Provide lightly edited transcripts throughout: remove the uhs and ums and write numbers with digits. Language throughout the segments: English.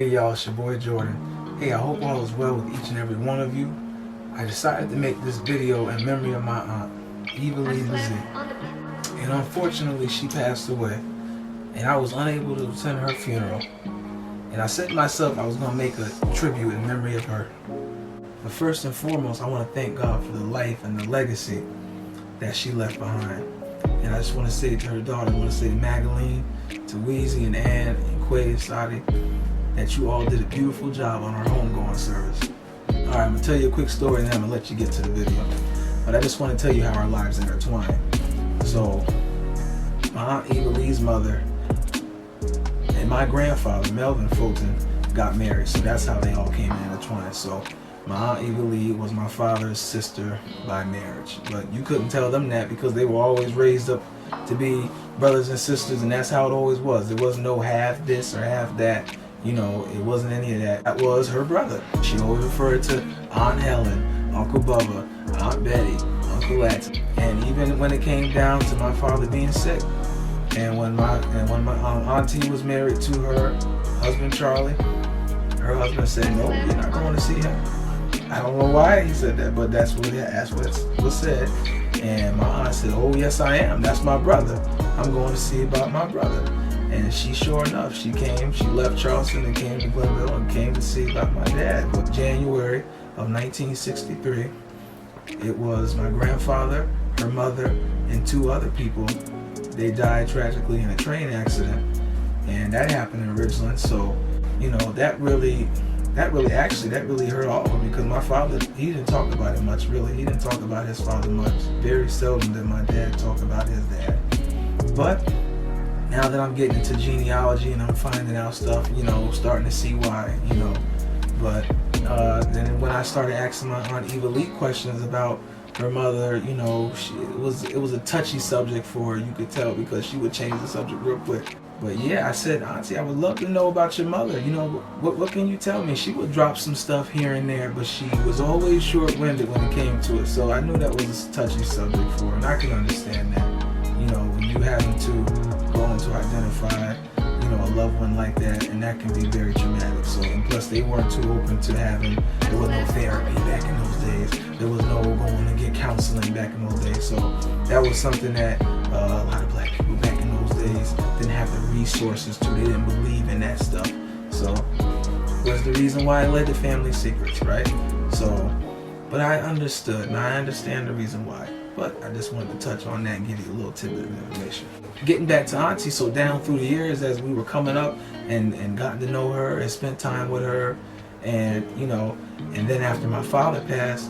Hey y'all, it's your boy Jordan. Hey, I hope all is well with each and every one of you. I decided to make this video in memory of my aunt, Eva Lee Tribute. And unfortunately, she passed away, and I was unable to attend her funeral. And I said to myself I was going to make a tribute in memory of her. But first and foremost, I want to thank God for the life and the legacy that she left behind. And I just want to say to her daughter, I want to say to Magdalene, to Weezy and Ann and Quay and Sadi, that you all did a beautiful job on our homegoing service. Alright, I'm going to tell you a quick story and then I'm going to let you get to the video. But I just want to tell you how our lives intertwine. So, my Aunt Eva Lee's mother and my grandfather, Melvin Fulton, got married. So that's how they all came intertwined. So, my Aunt Eva Lee was my father's sister by marriage. But you couldn't tell them that because they were always raised up to be brothers and sisters, and that's how it always was. There was no half this or half that. You know, it wasn't any of that. That was her brother. She always referred to Aunt Helen, Uncle Bubba, Aunt Betty, Uncle Lex. And even when it came down to my father being sick, and when my auntie was married to her husband Charlie, her husband said, "No, you're not going to see him." I don't know why he said that, but that's what was said. And my aunt said, "Oh yes, I am. That's my brother. I'm going to see about my brother." And she, sure enough, she left Charleston and came to Glenville and came to see about my dad. But January of 1963, it was my grandfather, her mother, and two other people. They died tragically in a train accident, and that happened in Ridgeland. So, you know, that really hurt all of them, because my father, he didn't talk about it much, really. He didn't talk about his father much. Very seldom did my dad talk about his dad. But now that I'm getting into genealogy and I'm finding out stuff, you know, starting to see why, you know. But then when I started asking my Aunt Eva Lee questions about her mother, you know, it was a touchy subject for her, you could tell, because she would change the subject real quick. But yeah, I said, "Auntie, I would love to know about your mother. You know, what can you tell me?" She would drop some stuff here and there, but she was always short-winded when it came to it. So I knew that was a touchy subject for her, and I can understand that. You know, when you having to go into identify, you know, a loved one like that, and that can be very traumatic. So, and plus they weren't too open to there was no therapy back in those days. There was no going to get counseling back in those days. So that was something that a lot of black people back in those days didn't have the resources to. They didn't believe in that stuff. So was the reason why it led to family secrets, right? So, but I understood, and I understand the reason why. But I just wanted to touch on that and give you a little tidbit of information. Getting back to Auntie, so down through the years as we were coming up and gotten to know her and spent time with her, and you know, and then after my father passed,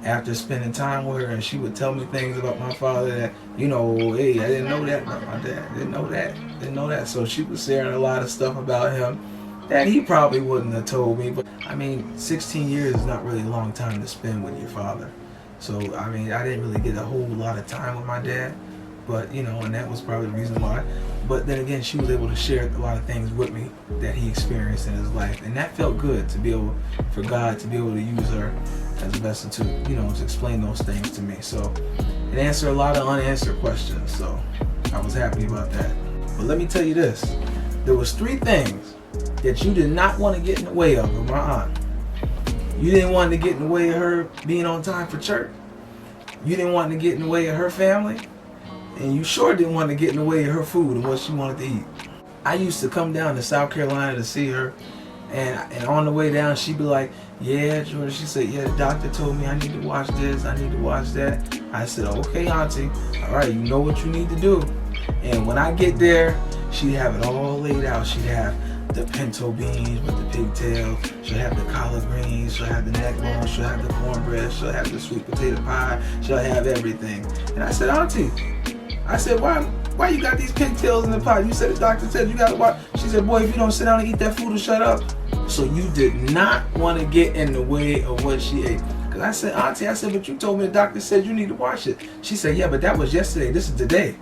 after spending time with her, and she would tell me things about my father that, you know, hey, I didn't know that about my dad, didn't know that. So she was sharing a lot of stuff about him that he probably wouldn't have told me. But I mean, 16 years is not really a long time to spend with your father. So, I mean, I didn't really get a whole lot of time with my dad, but, you know, and that was probably the reason why. But then again, she was able to share a lot of things with me that he experienced in his life. And that felt good to be able, for God to be able to use her as a vessel to, you know, to explain those things to me. So, it answered a lot of unanswered questions. So, I was happy about that. But let me tell you this. There was 3 things that you did not want to get in the way of with my aunt. You didn't want to get in the way of her being on time for church. You didn't want to get in the way of her family. And you sure didn't want to get in the way of her food and what she wanted to eat. I used to come down to South Carolina to see her. And on the way down, she'd be like, "Yeah, Jordan," she said, "yeah, the doctor told me I need to watch this, I need to watch that." I said, "Okay, Auntie, all right, you know what you need to do." And when I get there, she'd have it all laid out. She'd have the pinto beans with the pigtails, she'll have the collard greens, she'll have the neck bones, she'll have the cornbread, she'll have the sweet potato pie, she'll have everything. And I said, "Auntie," I said, why you got these pigtails in the pot? You said the doctor said you gotta watch. She said, "Boy, if you don't sit down and eat that food, will shut up." So you did not want to get in the way of what she ate. Because I said, "Auntie," I said, "but you told me the doctor said you need to watch it." She said, "Yeah, but that was yesterday, this is today."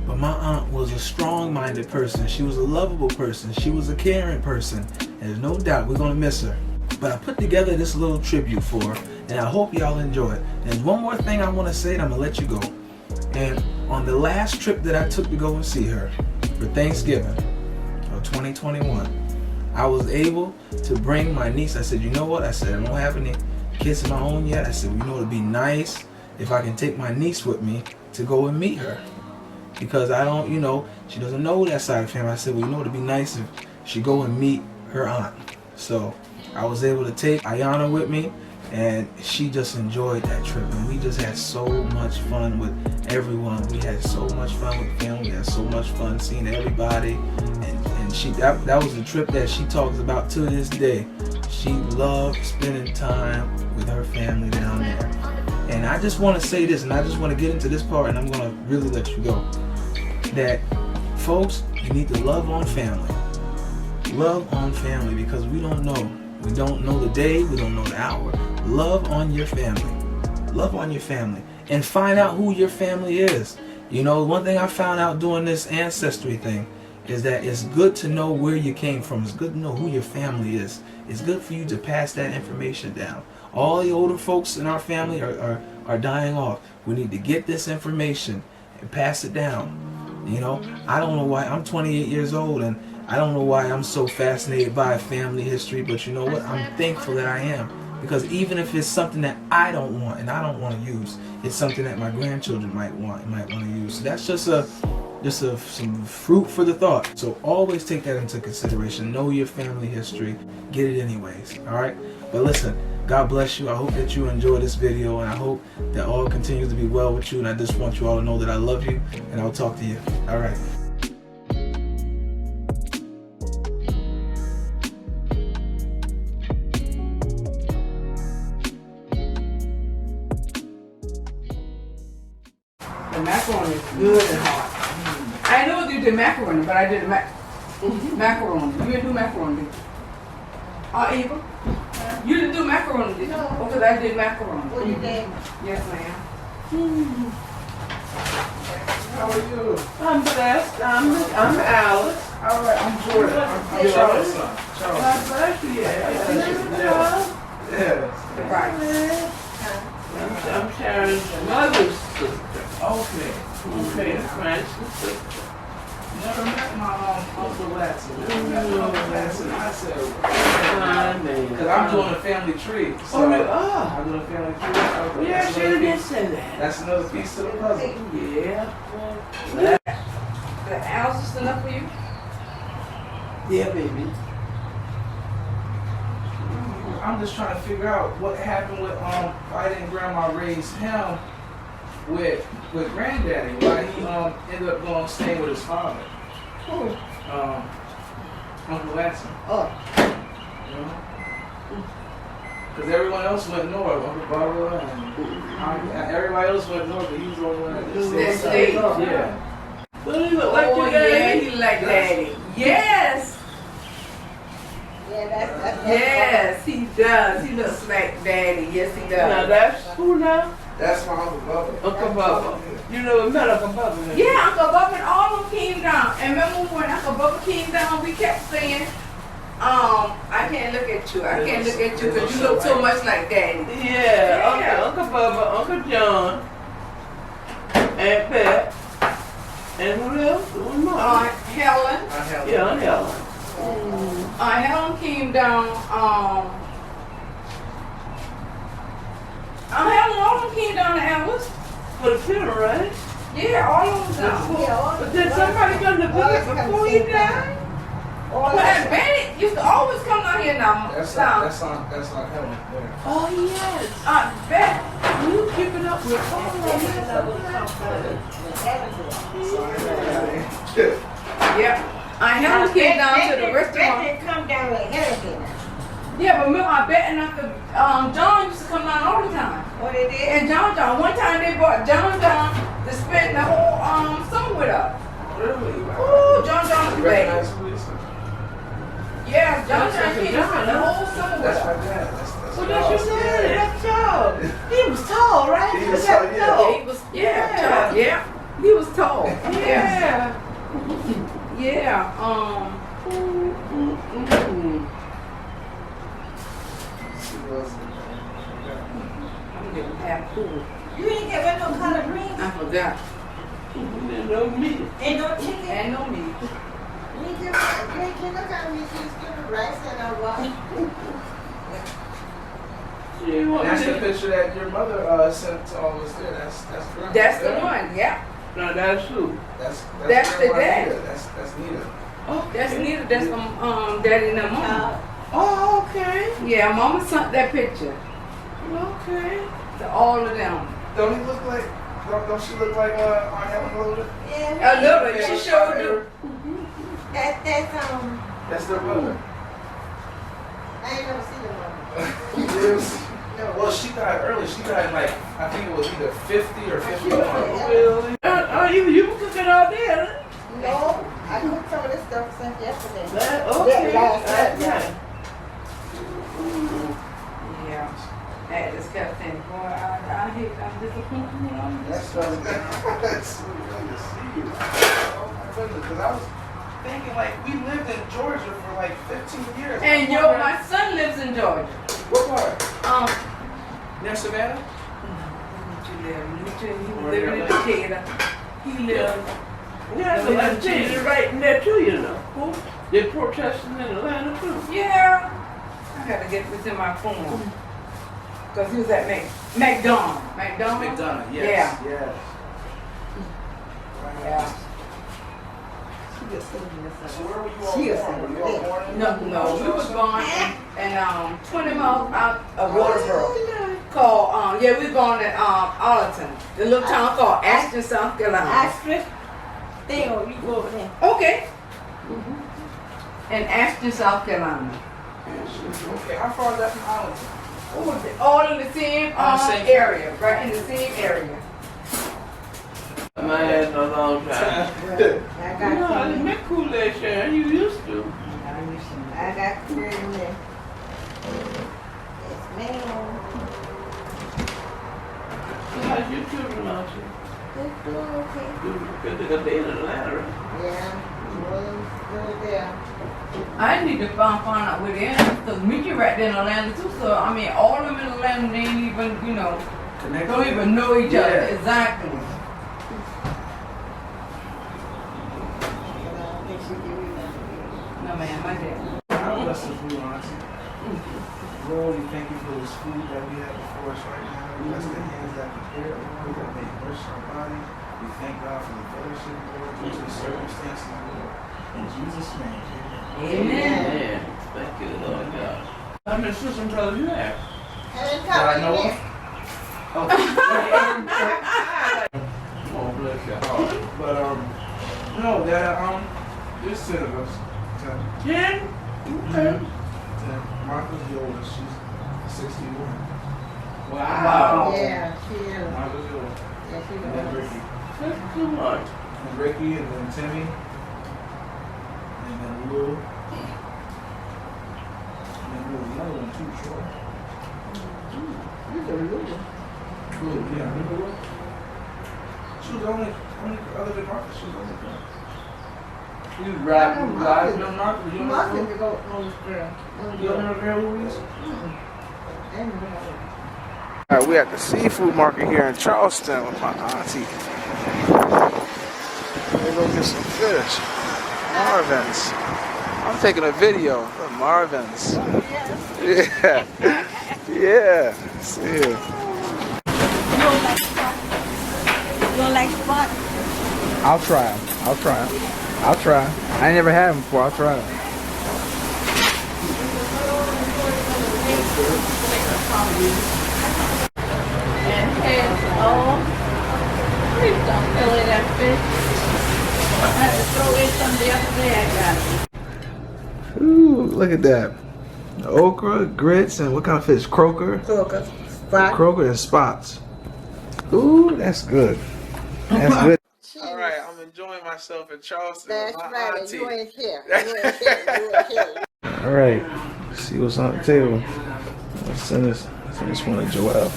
But my aunt was a strong-minded person. She was a lovable person. She was a caring person. And there's no doubt we're going to miss her. But I put together this little tribute for her, and I hope y'all enjoy it. And there's one more thing I want to say, and I'm going to let you go. And on the last trip that I took to go and see her for Thanksgiving of 2021, I was able to bring my niece. I said, you know what? I said, I don't have any kids of my own yet. I said, you know, it'd be nice if I can take my niece with me to go and meet her. Because I don't, you know, she doesn't know that side of the family. I said, well, you know, it'd be nice if she go and meet her aunt. So I was able to take Ayana with me, and she just enjoyed that trip. And we just had so much fun with everyone. We had so much fun with family. We had so much fun seeing everybody. And she that was a trip that she talks about to this day. She loved spending time with her family down there. And I just want to say this, and I just want to get into this part, and I'm going to really let you go. That, folks, you need to love on family. Love on family, because we don't know. We don't know the day, we don't know the hour. Love on your family. Love on your family. And find out who your family is. You know, one thing I found out doing this ancestry thing is that it's good to know where you came from. It's good to know who your family is. It's good for you to pass that information down. All the older folks in our family are dying off. We need to get this information and pass it down. You know, I don't know why. I'm 28 years old, and I don't know why I'm so fascinated by family history, but you know what? I'm thankful that I am. Because even if it's something that I don't want and I don't want to use, it's something that my grandchildren might want to use. So that's just some fruit for the thought. So always take that into consideration. Know your family history. Get it anyways. All right? But listen, God bless you. I hope that you enjoy this video, and I hope that all continues to be well with you. And I just want you all to know that I love you, and I'll talk to you. All right. The macaroni is good and hot. I know you did macaroni, but I did macaroni. You didn't do macaroni, did you? Eva? You didn't do macaroni, did you? No. Oh, because I did macaroni. What you did? Yes, ma'am. How are you? I'm blessed. I'm Alice. All right, I'm Jordan. I'm Charles' son. God bless you. Yes. Right. I'm Sharon's mother's sister. Okay. Okay, Francis' sister. Never met my Uncle Latson. Never met my Uncle Latson. I said, because I'm doing a family tree. So I'm doing a family tree. Yeah, she did say that. That's another piece to the puzzle. Yeah. The house is enough for you? Yeah, baby. I'm just trying to figure out what happened with why didn't Grandma raise him with Granddaddy? Why he ended up going staying with his father? Who? Uncle Latson. Oh. Because everyone else went north. Uncle Barbara and everybody else went north, but he was the only one that stayed. Yeah. Well, he looked like your daddy. Yeah, he like daddy. Yes. Yeah, that's Yes, he does. He looks like daddy. Yes, he does. Now that's who now? That's my Uncle Bubba. Uncle Bubba. You never met Uncle Bubba? Yeah, Uncle Bubba and all of them came down. And remember when Uncle Bubba came down, we kept saying, I can't look at you. I can't look at you because you look so much like daddy. Yeah. Uncle Bubba, Uncle John, Aunt Pat, and who else? One more. Helen. Yeah, Aunt Helen. Helen came down, Helen, all of them came down to Alice. For the funeral, right? Yeah, all of them down. But did somebody come to visit before he died? But Betty used to always come down here now. That's not Helen. There. Oh, yes. Betty. You keeping up with all of it. Yep. Helen came down to the restaurant. They come down with Helen. Yeah, but remember, I bet and John used to come down all the time. What they did? And John, one time they brought John down to spend the whole summer with us. Really? Ooh, John was great. Recognize who this is? Yeah, John came to spend the whole summer with That's us. my dad. That's Well, that's your daddy. That's tall. He was tall, right? He was tall, yeah. Yeah, he was, tall. Yeah, he was tall. Yeah. Yeah, I'm getting half cool. You ain't get no collard greens? I forgot. There's no meat. Ain't no chicken? And no meat. You ain't get no collard greens? rice and a water. That's the picture that your mother sent to all of us there. That's correct. That's the one, yeah. No, that's who? That's the dad. Nita. That's Nita. Oh, That's Nita, that's daddy and mama. Oh, okay. Yeah, mama sent that picture Okay. to all of them. Don't he look like? Don't she look like Aunt Helen a little bit? Yeah. A little bit, she showed you. That's That's their brother. I ain't never seen the one. Yes. No. Well, she died early. She died like I think it was either 50 or 51. Really? You were cooking all day, huh? No, I cooked some of this stuff since yesterday. Okay. Last night. Yeah. I just kept saying, boy, I hate, I'm disappointed, you know. That's that's really good to see you. Oh my goodness, because I was thinking like we lived in Georgia for like 15 years. And my son lives in Georgia. What part? Near Savannah? He was living in Decatur. He lived. Yeah, so I changed it right in there too, you know. Who? They're protesting in Atlanta too. Yeah. I gotta get this in my phone. Because he was at McDonald. McDonough, yes. Yeah. Yes. Yeah. So where were you all born? Were you all born in No, we was born in 20 miles out of Waterboro. Called, we was born in Arlington. The little town called Ashton, South Carolina. Ashton, stay on, you go over there. Okay. In Ashton, South Carolina. Okay, how far is that from Arlington? All in the same Same area, right in the same area. My ass a long time. I No, got it's you. not cool that Sharon. You used to. I got you in there. Yes, ma'am. How's your children out here? They're doing okay. Because they're in Atlanta, right? Yeah, well, good there. I need to find out where they are because Mickey right there in Atlanta too. So I mean, all of them in Atlanta, they ain't even, don't even know each other exactly. No man, my dad. God bless the food, Auntie. Lord, we thank you for this food that we have before us right now. Bless the hands that prepare, Lord, that may nourish our body. We thank God for the fellowship, Lord, due to the circumstances, Lord. In Jesus' name, amen. Amen. Thank you, Lord God. How many sisters and brothers you have? That I know of? Oh. Oh, bless your heart. But, no, there's 10 of us. 10. 10? Okay. 10. Martha's the oldest. She's 61. Wow. Yeah, she is. Martha's the oldest. Yeah, she And then is. Ricky. That's too much. And Ricky, and then Timmy. And then Lou. And then there was another one too, Troy. She's a little. Lou, yeah. Remember Lou? She was the only other than Martha. She was the only girl. You right, you right. No, Martha, you You know must Lou? have to go on this girl. You don't know the girl Louise? And All right, we're at the seafood market here in Charleston with my auntie. We're gonna get some fish. Marvin's. I'm taking a video of Marvin's. Yeah. Yeah. See here. You don't like spot? I'll try them. I'll try. I ain't never had them before. I'll try them. And heads, please don't fill it that fish. I had to throw in some the other day I got. Ooh, look at that. Okra, grits, and what kind of fish? Croaker? Croaker, spot. Croaker and spots. Ooh, that's good. That's good. All right, I'm enjoying myself in Charleston. That's with my right, auntie. you ain't here. You ain't here. You ain't here. All right, let's see what's on the table. Let's send this one to Joelle.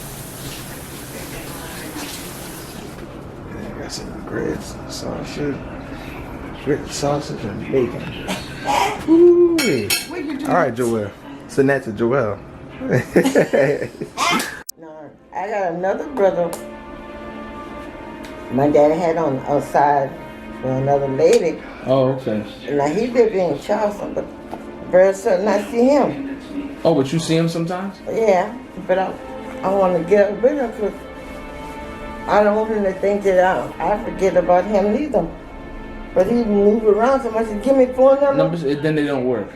Yeah, I got some grits, sausage, sausage and bacon. Ooh. All right, Joelle. Send that to Joelle. No, I got another brother. My daddy had on outside with another lady. Oh, okay. Now he lived in Charleston, but Very certain I see him. Oh, but you see him sometimes? Yeah, but I want to get up with him because I don't want him to think that I forget about him neither. But he move around so much. Give me phone number. Numbers, then they don't work.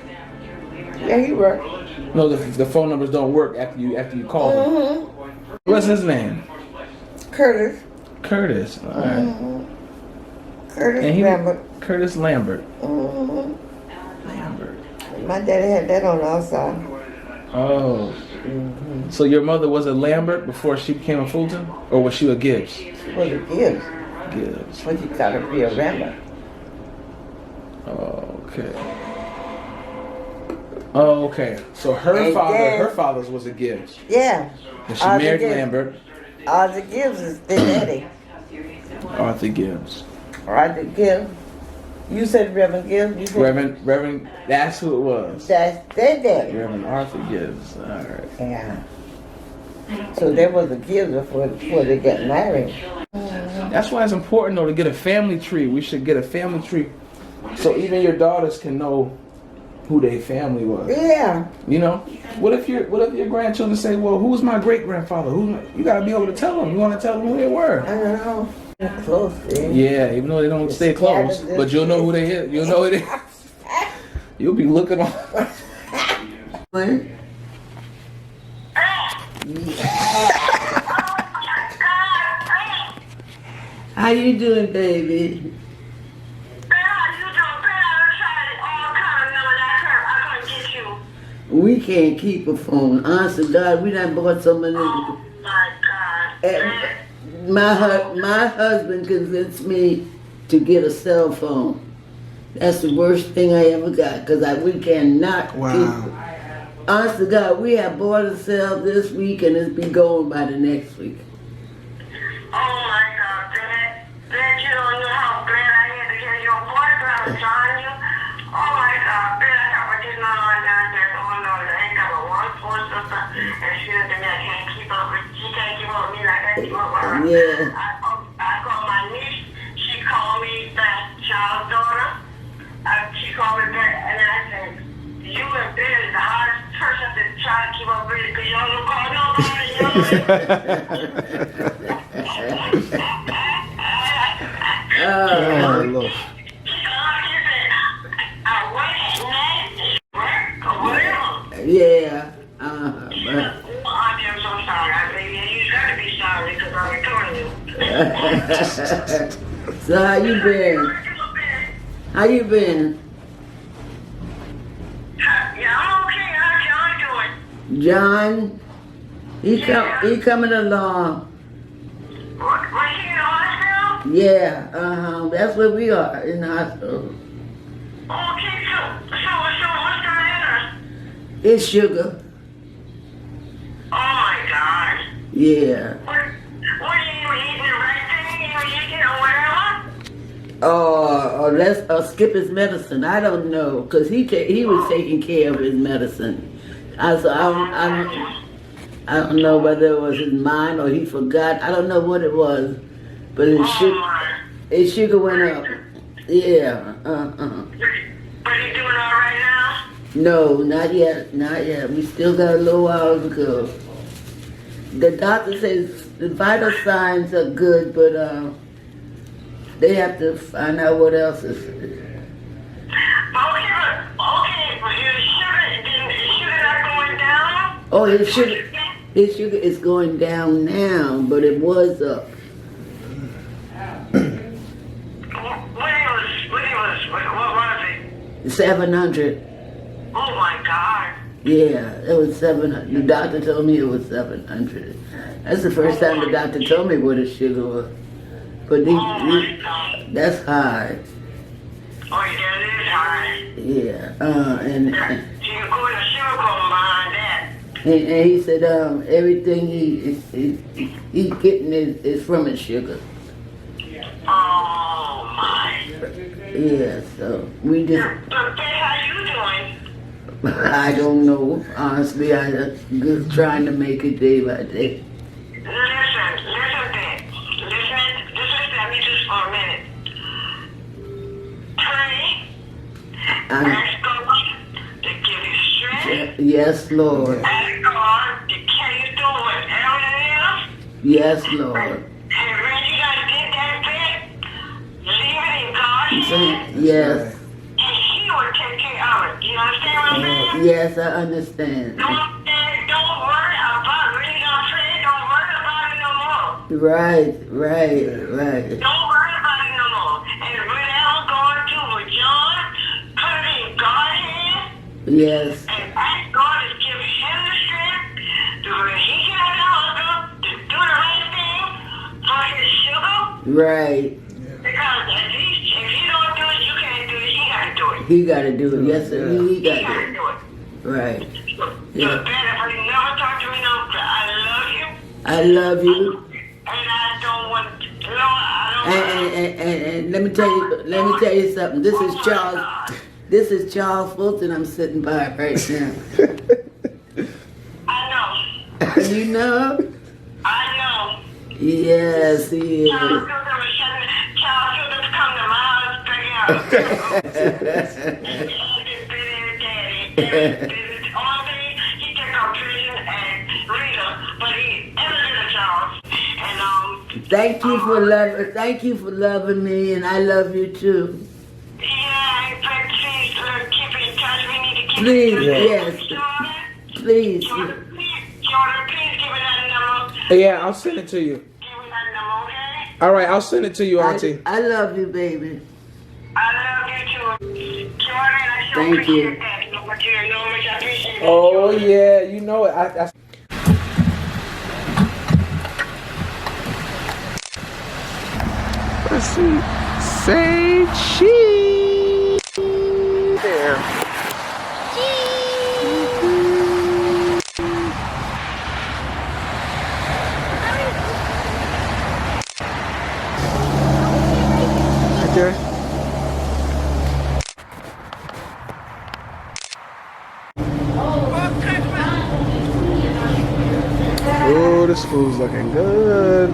Yeah, he work. No, the phone numbers don't work after you call them. What's his name? Curtis. Curtis. All right. Curtis And Lambert. Curtis Lambert. Lambert. My daddy had that on the outside. Oh. So your mother was a Lambert before she became a Fulton? Or was she a Gibbs? She was a Gibbs. Gibbs. But she thought it'd be a Lambert. Okay. Oh, okay. So her father's was a Gibbs. Yeah. And she married Lambert. Arthur Gibbs is their daddy. Arthur Gibbs. Arthur Gibbs. You said Reverend Gibbs? You said Reverend, that's who it was. That's their daddy. Reverend Arthur Gibbs. All right. Yeah. So there was a Gibbs before they got married. That's why it's important, though, to get a family tree. We should get a family tree so even your daughters can know who their family was. Yeah. You know, what if your grandchildren say, "Well, who's my great grandfather?" You gotta be able to tell them. You want to tell them who they were. I don't know. Close. Yeah, even though they don't stay close, but you'll know who they is. You'll know who they. You'll be looking on. How you doing, baby? We can't keep a phone. Honest to God, we done bought so many. Oh my God. My husband convinced me to get a cell phone. That's the worst thing I ever got because we cannot keep it. Honest to God, we have bought a cell this week and it's been going by the next week. Oh my God, Dad, you don't know how glad I am to hear your voice when I was telling you. Oh my God, Dad, I got what you know right now. There's I ain't got but one poor sister, and she said to me, she can't keep up with me like I keep up with her. Yeah. I called my niece, she called me that child's daughter. She called me back, and I said, you and Ben is the hardest person to try to keep up with because you don't call nobody. Oh, look. Yeah. I'm so sorry, baby. You got to be sorry because I'm returning you. So how you been? How you been? Yeah, I'm okay. How's John doing? John, he coming along. Was he in the hospital? Yeah, that's where we are, in the hospital. Okay, so what's the matter? It's sugar. Oh my God. Yeah. What are you eating the right thing? You eating or whatever? Or let's skip his medicine. I don't know, cause he was taking care of his medicine. I don't know whether it was his mind or he forgot. I don't know what it was, but his sugar went up. Yeah. But he doing all right now? No, not yet. Not yet. We still got a little while to go. The doctor says the vital signs are good, but they have to find out what else is. Okay, but is sugar not going down? Oh, his sugar is going down now, but it was up. What was it? 700. Oh my God. Yeah, it was 700. The doctor told me it was 700. That's the first time the doctor told me what his sugar was. But that's high. Oh, yeah, it is high. Yeah, and So you're going to sugar coma behind that. and he said everything he's getting is from his sugar. Oh my. Yeah, so we just. But how you doing? I don't know. Honestly, I just trying to make it day by day. Listen, Dad. Listen to me just for a minute. Pray. Ask God to Yes, Lord. Ask God to carry you through whatever it is. Yes, Lord. And when you done did that bit, leave it in God's hands. Yes. And He will take care of it. You understand what I'm saying? Yes, I understand. Don't worry about it. When you done prayed, don't worry about it no more. Right. Don't worry about it no more. And whatever going through with John, put it in God's hands. Yes. And ask God to give him the strength to when he gets older to do the right thing for his sugar. Right. Because at least if he don't do it, you can't do it. He got to do it. He got to do it. Yes, sir. He He got got to to do it. do it. Right. So, Yeah. better if you never talk to me no more. I love you. I love you. And I don't want, And let me tell you something. This is Charles Fulton I'm sitting by right now. I know. You know? I know. Yes, he is. Charles Hilton come to my house, bring out. All day, he take out prison and Rita, but he ever did a Charles. And Thank you for loving me, and I love you too. yeah, but please keep in touch. We need to keep Please, in touch. yes. Please. Jordan, please give me that number. Yeah, I'll send it to you. Give me that number, okay? All right, I'll send it to you, Auntie. I love you, baby. I love you too. Jordan, I sure Thank you. appreciate that. You know what you know, much I appreciate it. Oh yeah, you know it. I let's see. Say cheese. There. Right there. Oh, this food's looking good.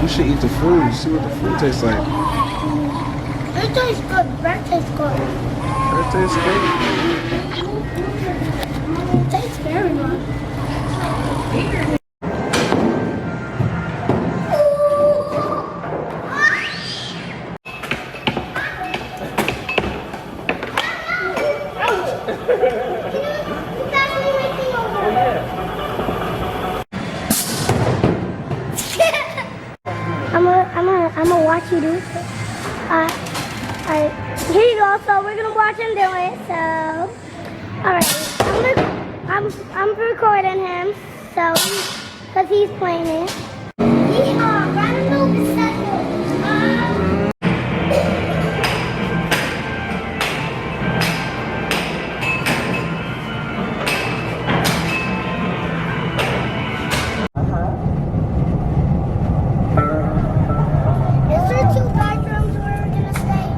You should eat the food. See what the food tastes like. It tastes good. Bread tastes good. That tastes good. It tastes very good. I'm gonna watch you do it. Alright, here you go. So we're gonna watch him do it. So, alright, I'm recording him. So, cause he's playing it. Yeehaw! Run a motorcycle. Is there 2 bedrooms where we're gonna stay?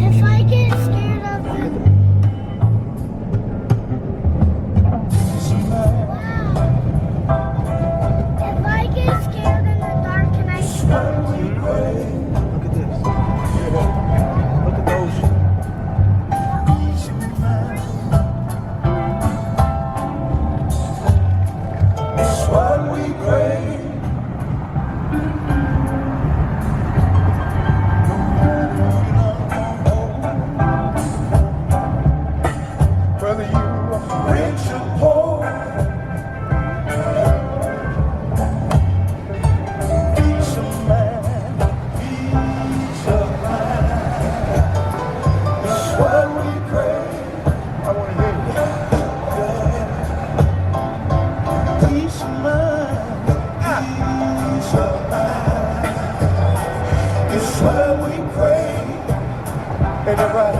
If I get scared of them. Wow. If I get scared in the dark, can I Look at this. Look at those. Whether you are rich or poor, peace of mind, peace of mind. That's what we pray. I want to hear you. Peace of mind, peace of mind. It's what we pray. Ain't that right?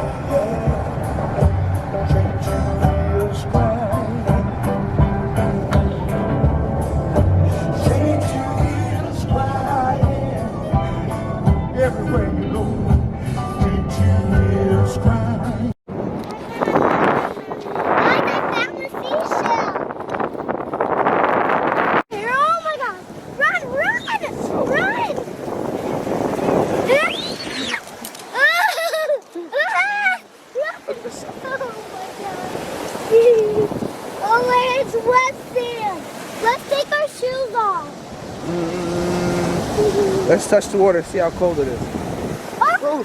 Everywhere you go, did you hear us cry? I found the seashell. Here, oh my God! Run! touch the water, see how cold it is. Ooh.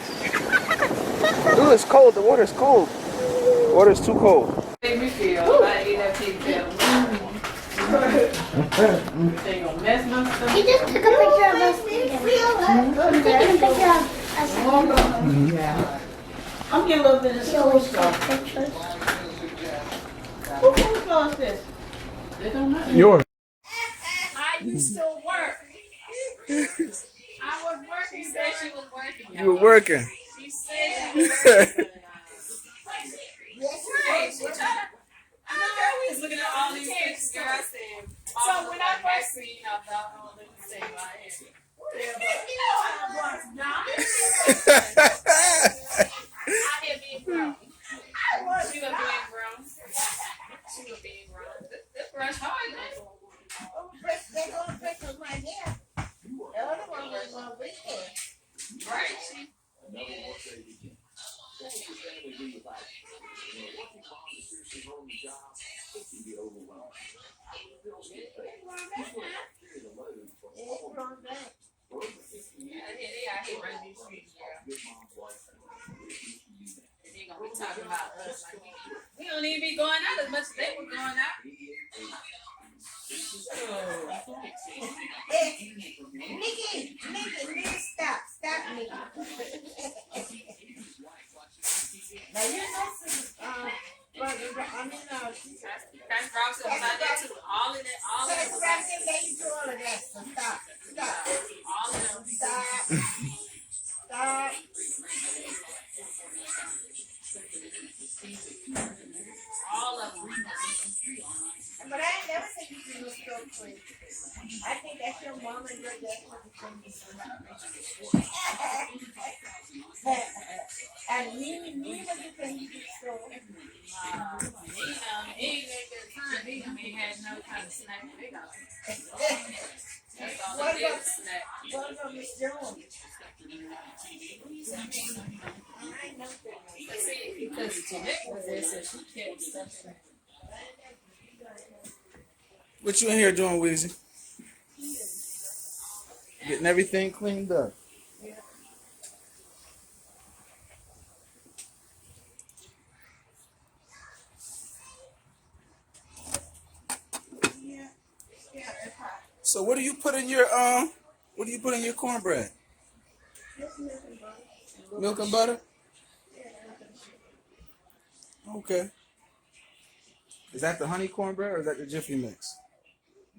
Ooh, it's cold. The water is cold. The water is too cold. Make me feel like eat that pig tail. They gonna mess my stomach. He just took a picture of us. He's taking a picture of us. Yeah. I'm getting a little bit of He always school stuff. takes pictures. Whose floor is this? They don't matter. Yours. I used to work. I was working. She said she was working. You were working. She said she was working. Right. I know we was looking at all these pictures, girl. I said, so when I first seen her, I thought, oh, let me say my head. I had been grown. She was being grown. She was being grown. This brush hard, man. They're going to break us right here. The other one was going to break us. Right. They gonna be talking about us like we don't even be going out as much as they were going out. Nikki, stop, Nikki. Now you know, That's Ross about that too. All of that, all of that. Stop. All of them. Stop. All of them. But I ain't never said you can look so quick. I think that's your mom and your dad. And me was the thing you could show. He ain't got time. He had no kind of snack. They got that's all What they about did, snack. what about Miss Jones? Because Jeanette was there, so she kept stuff. What you in here doing, Weezy? Getting everything cleaned up. So what do you put in your cornbread? Milk and butter? Okay. Is that the honey cornbread or is that the Jiffy Mix?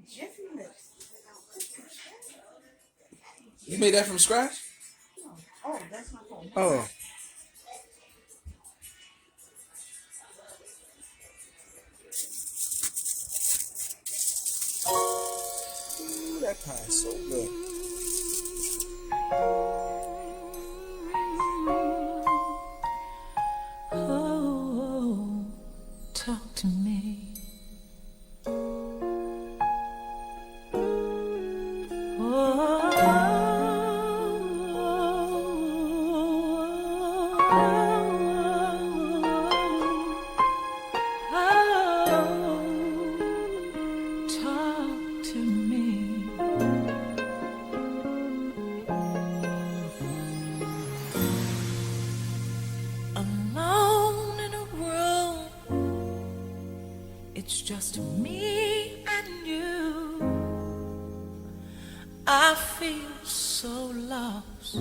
Jiffy Mix. You made that from scratch? Oh, that's my phone. Oh. Ooh, that pie is so good. Oh, talk to me. It's just me and you. I feel so lost,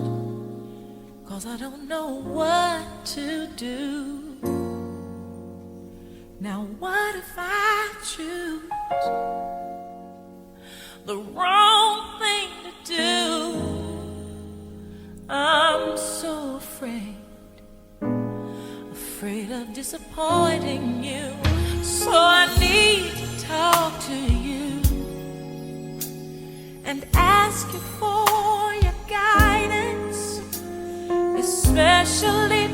'cause I don't know what to do. Now what if I choose the wrong thing to do? I'm so afraid of disappointing you. So I need to talk to you and ask you for your guidance, especially